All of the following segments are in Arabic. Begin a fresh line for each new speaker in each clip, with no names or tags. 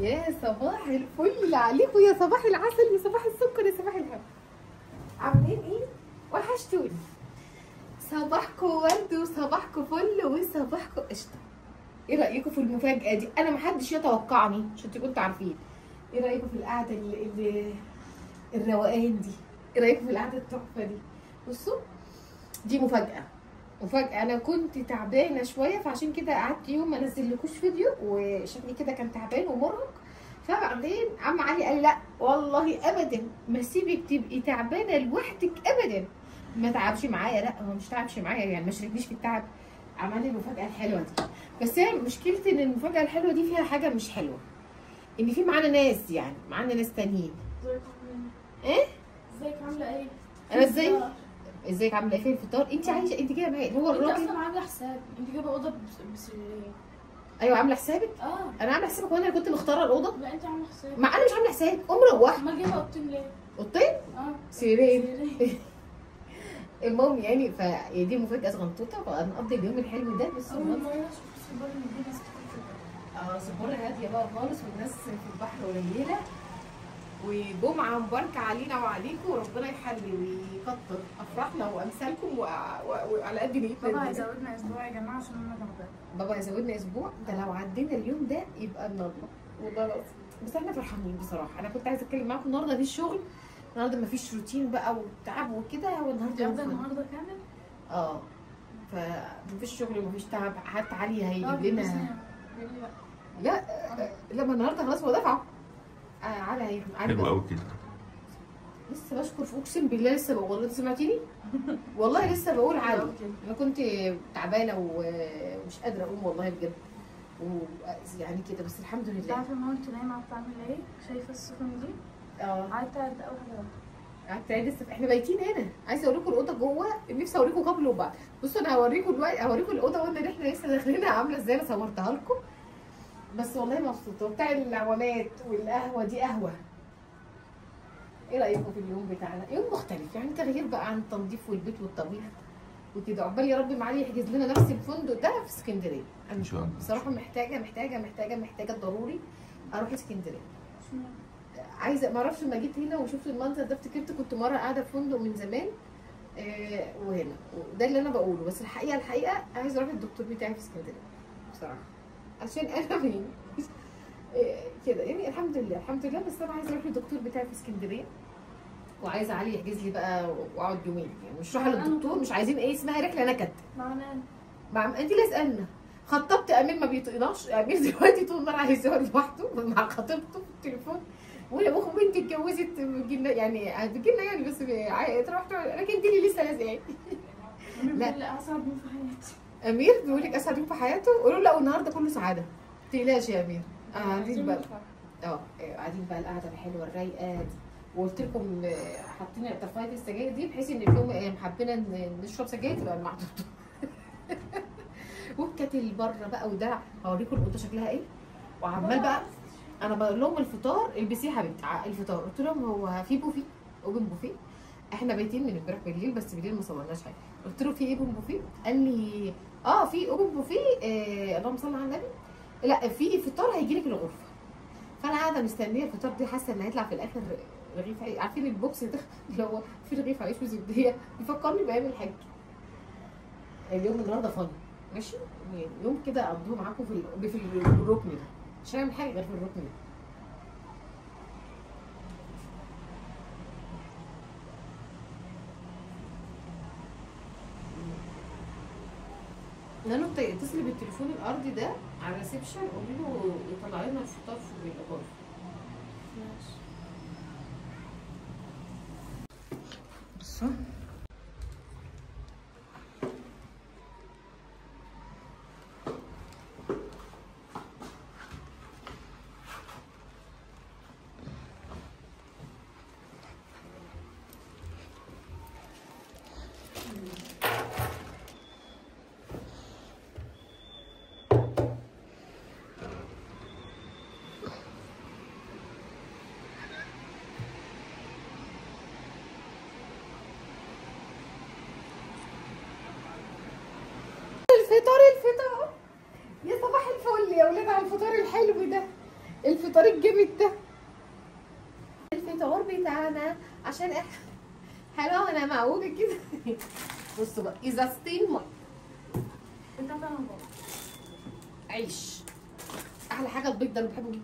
يا صباح الفل عليكم، يا صباح العسل، يا صباح السكر، يا صباح الهنا. عاملين ايه؟ وحشتوني. صباحكم ورد وصباحكم فل وصباحكم قشطه. ايه رايكم في المفاجاه دي؟ انا محدش يتوقعني عشان تبقوا انتوا عارفين. ايه رايكم في القعده الروقان دي؟ ايه رايكم في القعده التحفه دي؟ بصوا، دي مفاجاه. انا كنت تعبانه شويه، فعشان كده قعدت يوم ما انزلكوش فيديو، وشكلي كده كان تعبان ومرهق. فبعدين عم علي قال لي لا والله ابدا ما سيبك تبقي تعبانه لوحدك ابدا، ما تعبش معايا. لا هو مش تعبش معايا يعني، ما شاركنيش في التعب، عمل لي المفاجاه الحلوه دي. بس هي مشكلتي ان المفاجاه الحلوه دي فيها حاجه مش حلوه، ان في معانا ناس، يعني معانا ناس تانيين. ايه
ازيك عامله ايه؟
انا ازيك عامله ايه؟ فين الفطار؟ انت عايشه، انت جايه معايا هو
انت
الراجل
اصلا عامله حساب، انت جايبه اوضه بسريرين.
ايوه عامله حسابك. انا عامله حسابك، وانا اللي كنت مختاره الاوضه.
لا انت عامله حساب.
ما انا مش عامله حساب، مروحه.
امال جايبه اوضتين ليه؟
اوضتين سريرين.
سريرين.
المهم يعني، فهي دي مفاجاه صغنطوطه، فهنقضي اليوم الحلو ده. بس
اول مره شفت في البر ان في ناس كتير في
صبورة هاديه بقى خالص، والناس في البحر قليله، وجمعه مباركه علينا وعليكم، وربنا يحلي ويكتر افراحنا وامثالكم وعلى قد نيتنا.
بابا هيزودنا اسبوع يا جماعه عشان انا تعبانه.
بابا هيزودنا اسبوع، ده لو عدينا اليوم ده يبقى النهارده والله العظيم. بس احنا فرحانين بصراحه. انا كنت عايزه اتكلم معاكم النهارده في الشغل، النهارده مفيش روتين بقى وتعب وكده، هو النهارده
ياخد النهارده كامل.
فمفيش شغل ومفيش تعب. حتى علي هيجيب لنا. لا لا، ما النهارده خلاص هو دفعه. علي هيجيب.
حلو قوي كده.
لسه بشكر، في اقسم بالله لسه بقول. انت سمعتيني؟ والله لسه بقول علي. انا كنت تعبانه ومش قادره اقوم والله بجد، ويعني كده، بس الحمد لله.
عارفه ما انت نايمه بتعمل ايه؟ شايفه السفن دي؟ قعدت اعد اول حاجه.
قعدت لسه احنا بايتين هنا. عايزه اوريكم الاوضه جوه، نفسي اوريكم قبل وبعد. بصوا انا هوريكم دلوقتي، هوريكم الاوضه وانا احنا لسه داخلينها عامله ازاي. انا صورتها لكم، بس والله مبسوطه. وبتاع العوامات والقهوه دي قهوه. ايه رايكم في اليوم بتاعنا؟ يوم مختلف يعني، تغيير بقى عن التنظيف والبيت والطبيخ وكده. عقبال يا رب معالي يحجز لنا نفس الفندق ده في اسكندريه.
ان شاء الله.
بصراحه محتاجه ضروري اروح اسكندريه. عايزه، ما اعرفش، لما جيت هنا وشفت المنظر ده افتكرت كنت مره قاعده في فندق من زمان وهنا، وده اللي انا بقوله. بس الحقيقه عايزه اروح الدكتور بتاعي في اسكندريه بصراحه، عشان انا مين كده يعني. الحمد لله. بس انا عايزه اروح للدكتور بتاعي في اسكندريه، وعايزه علي يحجز لي بقى واقعد يومين. يعني مش رايحه للدكتور، مش عايزين ايه اسمها رحله نكد. معناه انت اللي اسالنا. خطبت امير ما بيطيقناش. امير دلوقتي طول النهار عايز يقعد لوحده مع خطيبته في التليفون. وانا اخو بنتي اتجوزت يعني هتجيلنا يعني، بس تروح لكن انت اللي لسه لازقه.
لا اسعد يوم في حياتي.
امير بيقول لك اسعد يوم في حياته. قولوا له النهارده كله سعاده، ما تقلقش يا امير. قاعدين بقى قاعدين بقى القعده الحلوه الرايقه دي. وقلت لكم حاطين طفايه السجاير دي بحيث ان اليوم حبينا نشرب سجاير تبقى مع الدكتور. والكاتل بره بقى، وده هوريكم الاوضه شكلها ايه. وعمال بقى انا بقول لهم الفطار البسيه يا حبيبتي. الفطار قلت لهم هو في بوفيه، اوبن بوفيه. احنا بايتين من امبارح بالليل، بس بالليل ما صورناش حاجه. قلت له في ايه اوبن بوفيه؟ قال لي في اوبن بوفيه. اللهم صل على النبي. لا في فطار هيجي لك الغرفه. فانا قاعده مستنيه الفطار دي، حاسه ان هيطلع في الاخر رغيف عيش. عارفين البوكس ده اللي هو فيه رغيف عيش وزبديه؟ بيفكرني بايام الحج. اليوم النهارده فن ماشي، يوم كده اقضيه معاكم في الركن ده، مش هعمل حاجه غير في الركن ده. نانو اتصلي بالتليفون الارضي ده على الريسبشن، قولي له يطلع لنا الفطار في الغرفه.
ماشي.
بصوا الفطار. يا صباح الفل يا ولاد على الفطار الحلو ده. الفطار الجامد ده. الفطار بتاعنا عشان احنا حلوه وانا معوجه كده. بصوا بقى ازازتين ميه.
انت فاهم بابا.
عيش. احلى حاجه البيض ده انا بحبه جدا.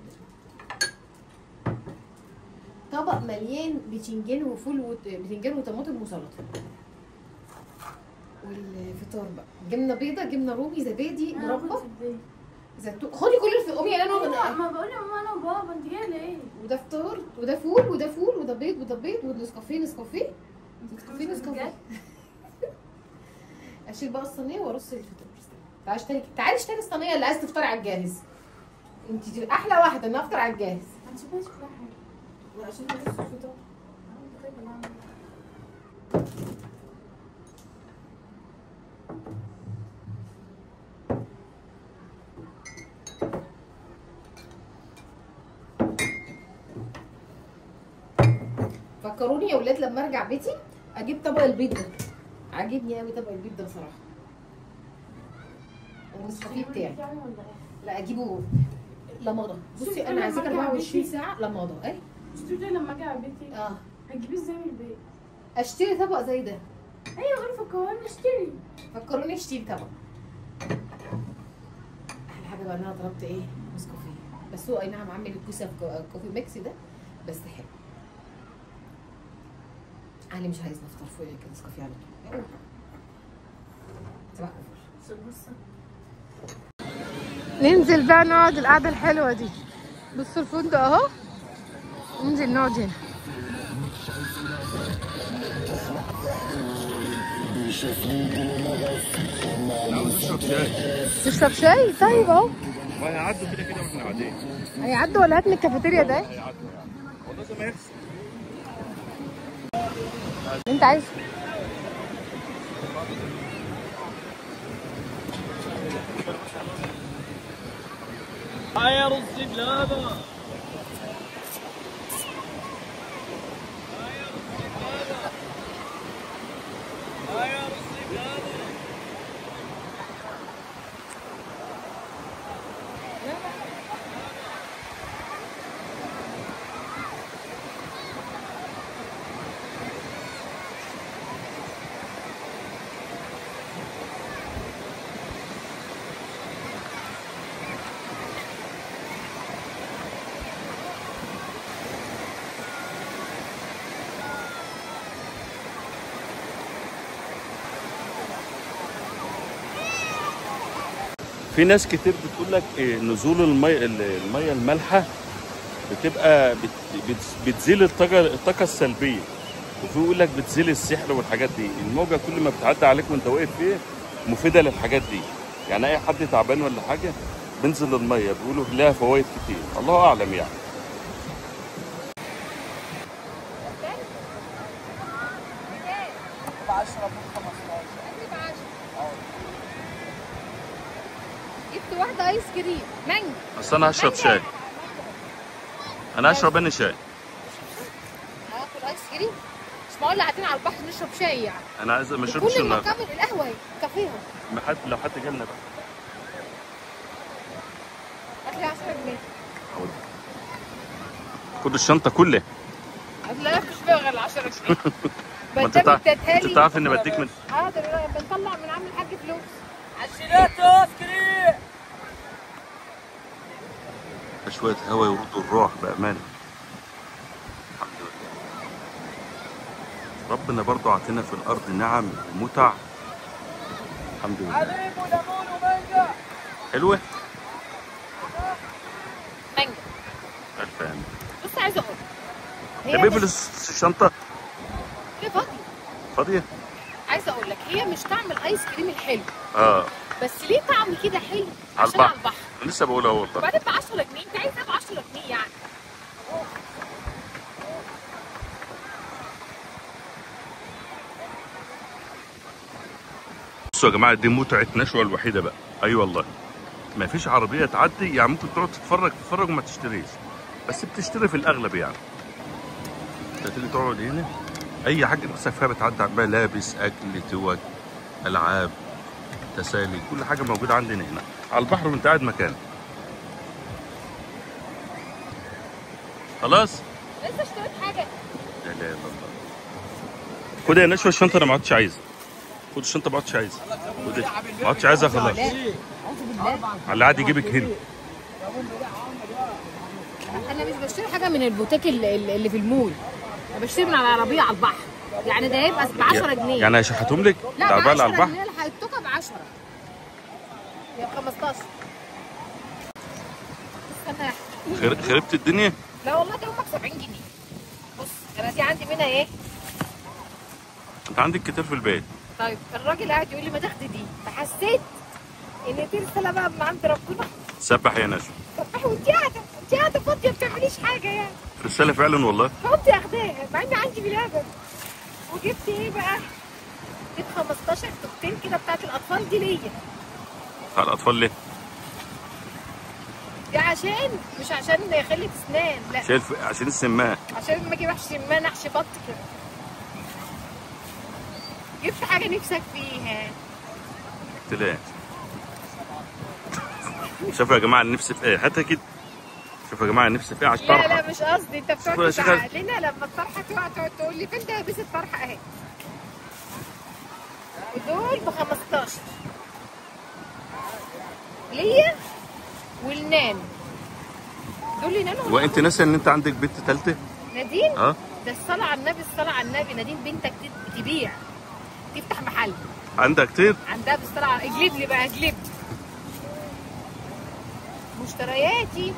طبق مليان بتنجان وفول بتنجان وطماطم وسلطه. والفطار بقى جبنه بيضه، جبنه رومي، زبادي، مربى، زيتون. خدي كل الفطار يعني انا
ما بقول لماما انا وبابا انت جايه ليه؟
وده فطار وده فول وده فول وده بيض وده بيض والنسكافيه نسكافيه نسكافيه. اشيل بقى الصينيه وارص الفطار. تعالي اشتري الصينيه اللي عايز تفطري على الجاهز. انت دي احلى واحده ان افطر على الجاهز.
ما تشوفيش كل حاجه.
لا عشان بس الفطار. فكروني يا ولاد لما ارجع بيتي اجيب طبق البيض ده. عاجبني قوي طبق البيض ده بصراحه. والنسكافيه بتاعي. لا اجيبه لمضه. بصي انا عايزاك 24 ساعه لمضه. ايه
اشتري لما اجي على بيتي. هتجيبيه ازاي من البيت؟
اشتري طبق زي ده.
ايوه غير فكروني اشتري.
فكروني اشتري طبق. احلى حاجه بقى ان انا طلبت ايه؟ نسكافيه. بس هو اي نعم عامل الكوسه كوفي ميكس ده بس حلو. علي مش عايز نفطر فوق كده نسكافيه على طول. صباح الفل. ننزل بقى نقعد القعده الحلوه دي. بصوا الفندق اهو. ننزل نقعد هنا. تشرب شاي؟ طيب اهو.
هيعدوا كده كده واحنا قاعدين.
هيعدوا ولا هات من الكافيتيريا ده؟
هيعدوا. والله زي ما يحصل.
انت عايز
يا رز بلابه. في ناس كتير بتقول لك نزول الميه المالحه بتبقى بتزيل الطاقه السلبيه، وفي يقول لك بتزيل السحر والحاجات دي. الموجه كل ما بتعدي عليك وانت واقف فيه مفيده للحاجات دي. يعني اي حد تعبان ولا حاجه بنزل الميه بيقولوا لها فوائد كتير، الله اعلم يعني.
جبت واحدة ايس كريم مانجا.
اصل انا هشرب شاي. انا هشرب انا شاي.
هاكل ايس كريم؟ مش معقول قاعدين على البحر نشرب شاي يعني.
انا عايز ما اشربش
كل المكان القهوة كافيهم.
لو حد جالنا بقى.
هات لي 10 جنيه.
خد الشنطه كلها.
لا مش بقى غير 10 جنيه.
انت تعرف اني بديك من
حاضر بنطلع من عم الحاج فلوس.
عشرات ايس كريم.
شويه هوا يردوا الروح بامانه. الحمد لله. ربنا برضو عطينا في الارض نعم ومتع. الحمد لله.
حليب وليمون ومانجا.
حلوه؟
مانجا.
الف هنا.
بص عايزه اقول
يا بيبي الشنطه
هي فاضيه.
فاضيه؟
عايزه اقول لك هي مش طعم الايس كريم الحلو. بس ليه طعم كده حلو؟ عشان على البحر.
لسه بقولها والله.
وبعدين ب 10 جنيه، انت عايز ايه ب 10 جنيه يعني؟
بصوا يا جماعه دي متعه نشوى الوحيده بقى. اي والله. ما فيش عربيه تعدي، يعني ممكن تقعد تتفرج وما تشتريش. بس بتشتري في الاغلب يعني. انت تيجي تقعد هنا اي حاجه نفسك فيها بتعدي على ملابس، اكل، توج، العاب، تسالي، كل حاجه موجوده عندنا هنا على البحر وانت قاعد مكانك. خلاص
لسه اشتريت حاجه.
لا اله الا الله. خد يا نشوى الشنطه، انا ما عدتش عايزها. خد الشنطه، ما عدتش عايزها. خد ما عدتش عايزها خلاص. على اللي قاعد يجيبك هنا.
انا مش بشتري حاجه من البوتيك اللي في المول، انا بشتري من على العربيه على البحر. يعني ده هيبقى ب 10 جنيه.
يعني هيشحتهم لك؟
لا
العربيه اللي على البحر؟
لا هيتوكا ب 10 يا ب 15. استنى
خربت الدنيا؟
لا والله ده هم ب 70 جنيه. بص انا دي عندي منها ايه؟
انت عندك كتير في البيت.
طيب الراجل قاعد يقول لي ما تاخدي دي، فحسيت ان دي رساله بقى من عند ربنا.
سبح يا نشوى.
سبحي وانت قاعده فاضيه ما بتعمليش حاجه يعني.
رساله فعلا والله.
فقمت اخداها مع اني عندي بلابن. وجبت ايه بقى؟ جبت 15 توبتين كده بتاعت الاطفال دي ليا.
بتاع الاطفال ليه؟
دي عشان مش عشان خلة اسنان، لا
عشان السماعه.
عشان لما اجيب احشي سمان احشي بط كده. جبت حاجه نفسك فيها.
قلت ليه؟ شوفوا يا جماعه نفسي في ايه؟ هاتها كده. شوفوا يا جماعه نفسي في ايه عشان طرحه.
لا مش قصدي، انت بتقعد تزعق لنا لما الطرحه تقع تقعد تقول لي فين دبابيس الطرحه اهي. ودول ب 15 ليا والنان. دول نان.
وانت ناسيه ان انت عندك بنت ثالثه؟
نادين؟
اه
ده الصلاة على النبي، الصلاة على النبي. نادين بنتك تبيع تفتح محل.
عندها كتير؟
عندها بالصلاة على اجلب لي بقى، اجلب لي مشترياتي.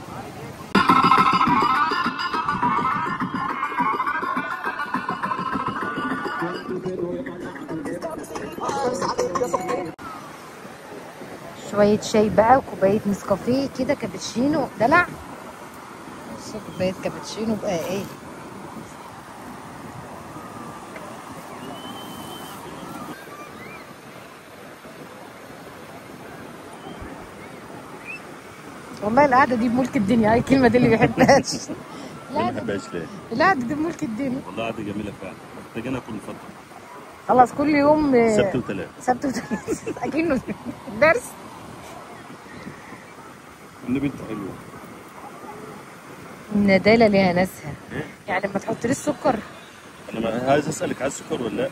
شوية شاي بقى وكوباية نسكافيه كده، كابتشينو دلع. بص كوباية كابتشينو بقى ايه. والله القعدة دي بملك الدنيا، هاي الكلمة دي اللي بيحبهاش.
ما بحبهاش ليه؟
القعدة دي بملك الدنيا.
والله قعدة جميلة فعلا، محتاجينها كل فترة.
خلاص كل يوم
سبت وثلاث.
سبت وثلاث اكنه درس.
ان بنت حلوة.
الندالة ليها ناسها.
ايه؟
يعني لما تحط لي السكر.
انا عايز اسألك، عايز سكر ولا لا؟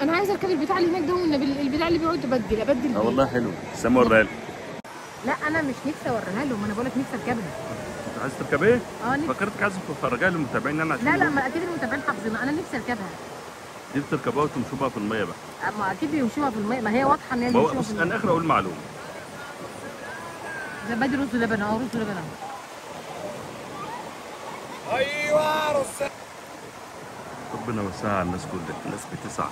انا عايزه اركب البتاع اللي هناك ده، البتاع اللي بيقعد ابدل.
اه والله حلو، سام وريها لي.
لا انا مش نفسي اوريها لهم، انا بقول لك نفسي اركبها.
انت عايز تركب ايه؟
نفسي.
فكرتك عايز تفرجها للمتابعين انا عشان
لا ما اكيد المتابعين حافظينها، انا نفسي اركبها.
دي بتركبوها وتمشوا بقى في الميه بقى.
اما اكيد بيمشوها في الميه، ما هي واضحه ان هي
ما هو
بيمشوها في الميه.
انا اخر اقول معلومه.
زبادي رز لبن اهو، رز لبن اهو.
ايوه رصاص.
ربنا يوسعها على الناس كلها، الناس بتسعى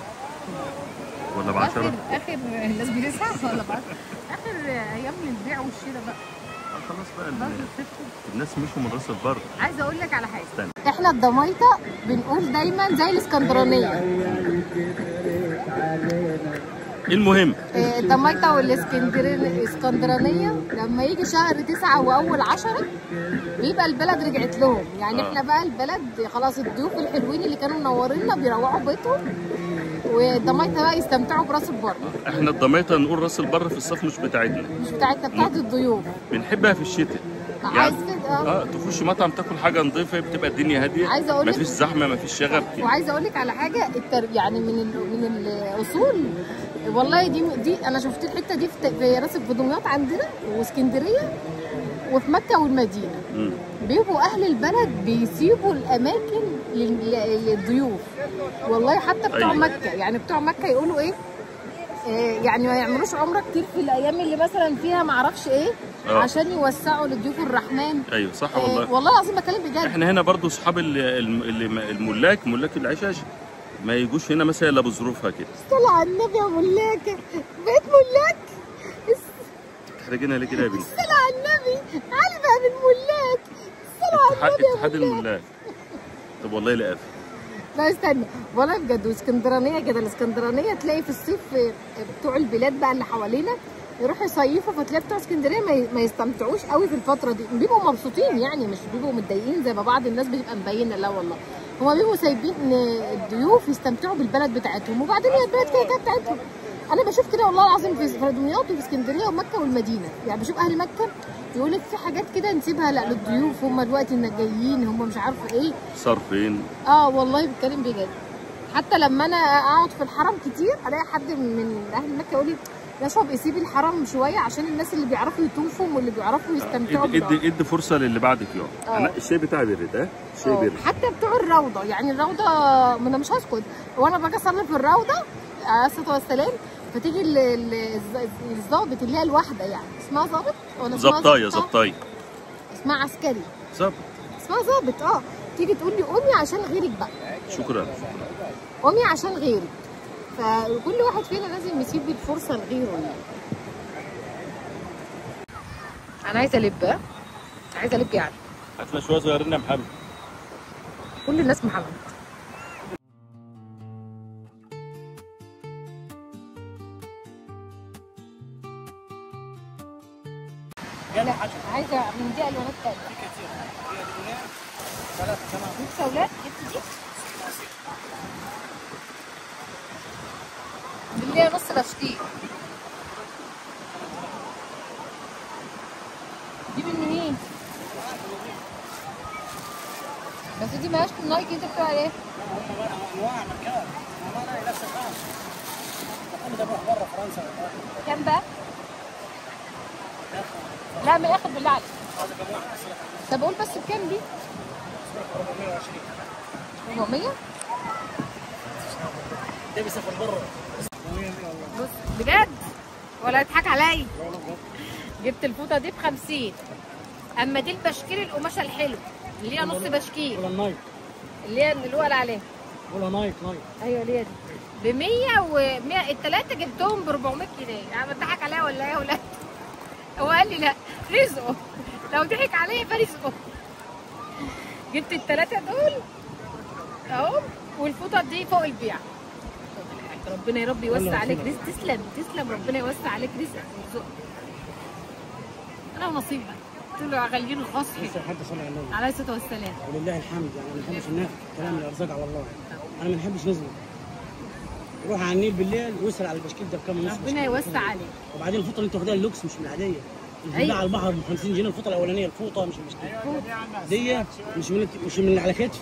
ولا ب10؟
اخر الناس بتسعى ولا ب10؟ اخر ايام البيع والشراء بقى.
خلاص بقى الناس مشوا من راس البر.
عايزه اقول لك على حاجه.
استنى.
احنا الضمايطه بنقول دايما زي الاسكندرانيه.
المهم
الضمايطه والاسكندرانيه لما يجي شهر 9 واول 10 بيبقى البلد رجعت لهم، يعني احنا بقى البلد خلاص، الضيوف الحلوين اللي كانوا منورينا بيروحوا بيتهم، والضمايطه بقى يستمتعوا براس البر.
احنا الضمايطه نقول راس البر في الصيف مش بتاعتنا.
مش بتاعتنا، بتاعت الضيوف.
بنحبها في الشتاء.
عايز
تخش مطعم تاكل حاجه نظيفه، بتبقى الدنيا هاديه.
عايزه اقول لك
مفيش زحمه، مفيش شغب كده.
وعايزه اقول لك على حاجه، يعني من الاصول والله دي انا شفت الحته دي في راس دمياط عندنا واسكندريه وفي مكه والمدينه. بيبقوا اهل البلد بيسيبوا الاماكن للضيوف والله، حتى بتوع مكه، يعني بتوع مكه يقولوا ايه، يعني ما يعملوش عمره كتير في الايام اللي مثلا فيها ما اعرفش ايه، عشان يوسعوا لضيوف الرحمن.
ايوه صح والله.
والله العظيم بتكلم بجد.
احنا هنا برضو اصحاب الملاك العشاش ما يجوش هنا مثلا الا بظروفها كده.
صلى على النبي يا ملاكه، بقيت ملاك.
تحرجينا ليه كده يا بنتي؟
صلى على النبي، علي بقى من ملاك. صلى على النبي
اتحاد الملاك. طب والله لا قافل.
لا استنى والله بجد، واسكندرانيه كده، الاسكندرانيه تلاقي في الصيف بتوع البلاد بقى اللي حوالينا يروحوا يصيفوا، فتلاقي بتوع اسكندريه ما يستمتعوش قوي في الفتره دي، بيبقوا مبسوطين يعني، مش بيبقوا متضايقين زي ما بعض الناس بتبقى مبينه، لا والله هما بيبقوا سايبين ان الضيوف يستمتعوا بالبلد بتاعتهم، وبعدين هي البلد كده كده بتاعتهم. انا بشوف كده والله العظيم في دمياط وفي اسكندريه ومكه والمدينه، يعني بشوف اهل مكه يقول لك في حاجات كده نسيبها لا للضيوف، هم دلوقتي انك جايين هم مش عارفه ايه
صارفين.
والله بتكلم بجد. حتى لما انا اقعد في الحرم كتير الاقي حد من اهل مكه يقول لي لا شوف اسيبي الحرم شويه عشان الناس اللي بيعرفوا يطوفوا واللي بيعرفوا يستمتعوا
ادي فرصه للي بعدك يقعد. انا الشاي بتاعي بيرد الشاي بيرد.
حتى بتوع الروضه، يعني الروضه ما انا مش هسكت وانا باجي اصلي في الروضه عليه الصلاه والسلام، فتيجي الظابط اللي هي الواحده يعني اسمها ظابط ولا اسمها
ظبطايه
اسمها عسكري
ظابط
اسمها ظابط تيجي تقول لي قومي عشان غيرك بقى.
شكرا.
قومي عشان غيرك. فكل واحد فينا لازم يسيب الفرصه لغيره يعني. انا عايزه الب عايزه الب يعني.
هات لنا شويه صغيرين يا محمد.
كل الناس محمد. لا عايزه من دي الوانات تانية. في كتير. في الوانات 3 كمان. لسه اولاد جبت دي؟ اللي هي نص بشكير. دي من منين؟ بس دي مالهاش نايكي انت بتقول عليها؟
انواع ماركات، ما نفس الخاص. ده بروح بره فرنسا.
كام بقى؟ لا من الاخر بالله عليك. طب قول بس بكام دي؟ 420. 400؟
ده بيسافر بره.
بص بجد ولا يضحك عليا؟ جبت الفوطه دي ب50، اما دي البشكير القماشه الحلو اللي هي نص بشكير.
ولا النايك.
اللي هي اللي قال عليها.
ولا نايك.
ايوه اللي هي دي ب 100 و100 الثلاثه جبتهم ب 400 جنيه، يعني بتضحك عليا ولا ايه يا ولاد؟ هو قال لي لا رزقه، لو ضحك عليا فرزقه. جبت الثلاثه دول اهو، والفوطه دي فوق البيع. ربنا يا رب يوسع عليك رزق. تسلم ربنا يوسع عليك رزقك ويرزقك. انا ونصيبي قلت له غاليين الخصم.
لسه حد صلى على النبي
عليه الصلاه والسلام.
ولله الحمد. يعني ما بنحبش النفع، كلام الارزاق على الله. انا ما بنحبش نظلم. روح على النيل بالليل واسال على البشكيل ده بكام ونص.
ربنا يوسع عليك.
وبعدين الفوطه اللي انت واخدها اللوكس مش من العاديه. اللي على البحر ب 50 جنيه الفوطه الاولانيه، الفوطه مش المشكله. دي مش من اللي على كتفي.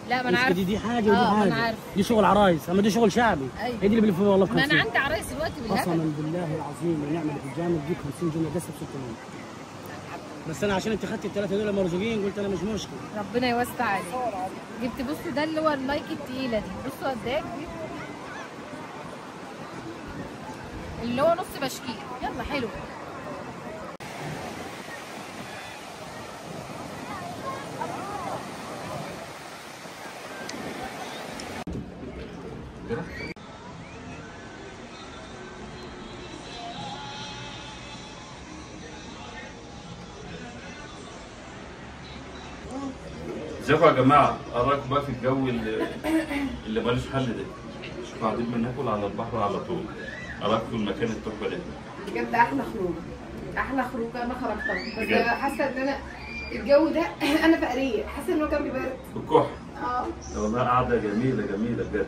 لا ما انا عارف.
دي حاجه ودي حاجه.
انا عارف.
دي شغل عرايس، اما دي شغل شعبي.
أيوة.
هي دي اللي بيلفوها والله ب 50.
ما انا عندي عرايس دلوقتي بالهبل.
قسما بالله العظيم النعمه اللي في الجامع تجيب 50 جنيه بس ب 600. بس انا عشان انت خدت الثلاثه دول مرزوقين قلت انا مش مشكله.
ربنا يوسع عليك. جبت بصوا ده اللي هو النايكي التقيله دي، بصوا قد ايه اللي هو نص بشكير. يلا حلو.
ازيكم يا جماعه؟ اراكم بقى في الجو اللي مالوش حل ده. شوفوا قاعدين بناكل على البحر على طول. اراكم في المكان التحفه ده.
بجد احلى خروج. احلى خروج انا خرجتها، بس
بجد.
حاسه ان انا الجو ده انا فقريه، حاسه ان هو كان بيبرد.
الكحل. والله قاعده جميله بجد.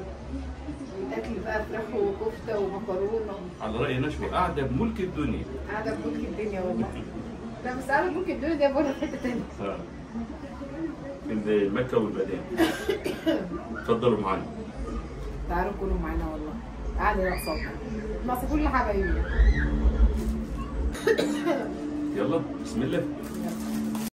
الاكل بقى فراخ وكفته ومكرونه.
على راي نشوى قاعده بملك الدنيا.
قاعده بملك الدنيا والله. لا بس قاعده بملك الدنيا دي بقولها في حته ثانيه.
في مكه والمدينه. اتفضلوا معانا.
تعالوا كلوا معانا والله. قاعده ناقصاكم. ناقصه كل حبايبي.
يلا بسم الله.